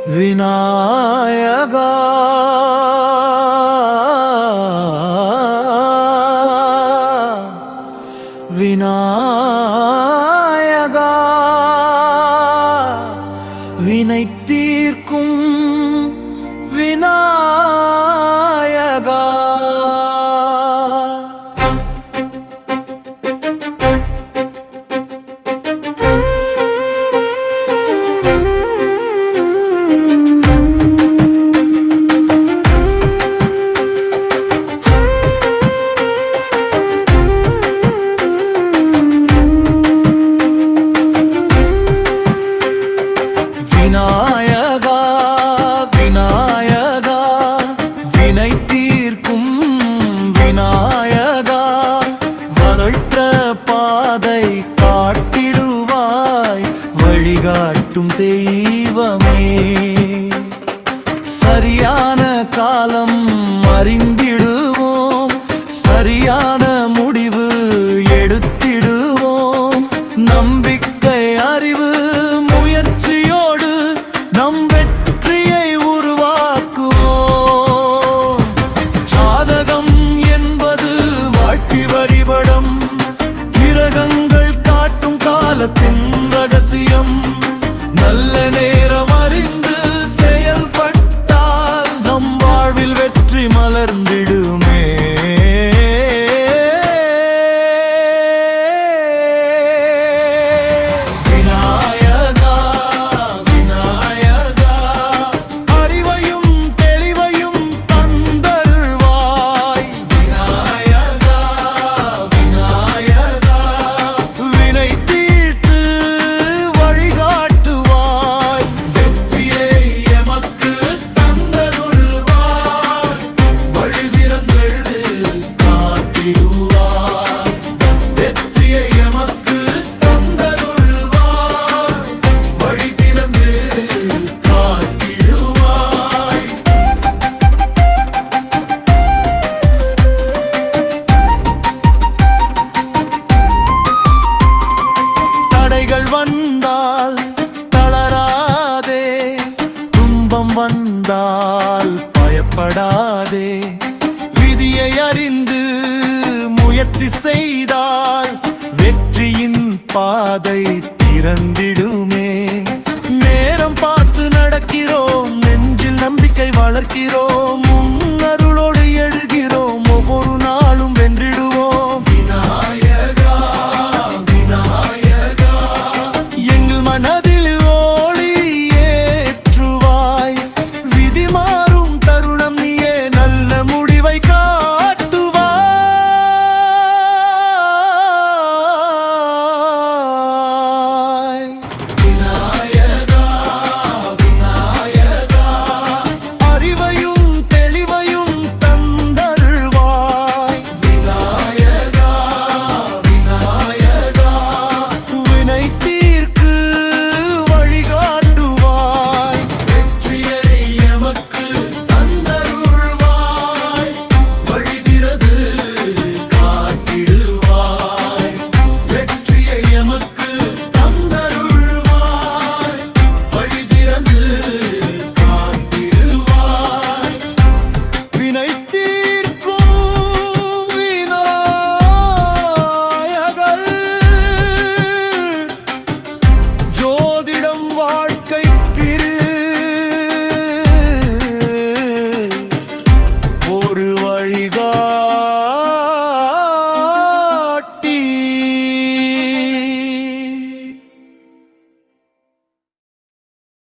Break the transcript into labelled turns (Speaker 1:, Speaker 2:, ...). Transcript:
Speaker 1: விநாயகா விநாயகா வினை தீர்க்கும் விநாயகா விநாயகா விநாயகா வினை தீர்க்கும் விநாயகா வறட்ட பாதை காட்டிடுவாய் வழிகாட்டும் தெய்வமே சரியான காலம் அறிந்திடுவோம் சரியான முடிவு எடுத்திடுவோம் நம்பிக்கை அறிவு முயற்சியோடு நம் வெற்றியை உருவாக்குவோம் ஜாதகம் என்பது வாழ்க்கை வழிபடம் கிரகங்கள் காட்டும் காலத்தின் ரகசியம் நல்ல நேரம் அறிந்து செயல்பட்டால் நம் வாழ்வில் வெற்றி மலர்ந்திடுமே வந்தால் தளராதே துன்பம் வந்தால் பயப்படாதே விதியை அறிந்து முயற்சி செய்தால் வெற்றியின் பாதை திறந்திடுமே நேரம் பார்த்து நடக்கிறோம் நெஞ்சில் நம்பிக்கை வளர்க்கிறோம்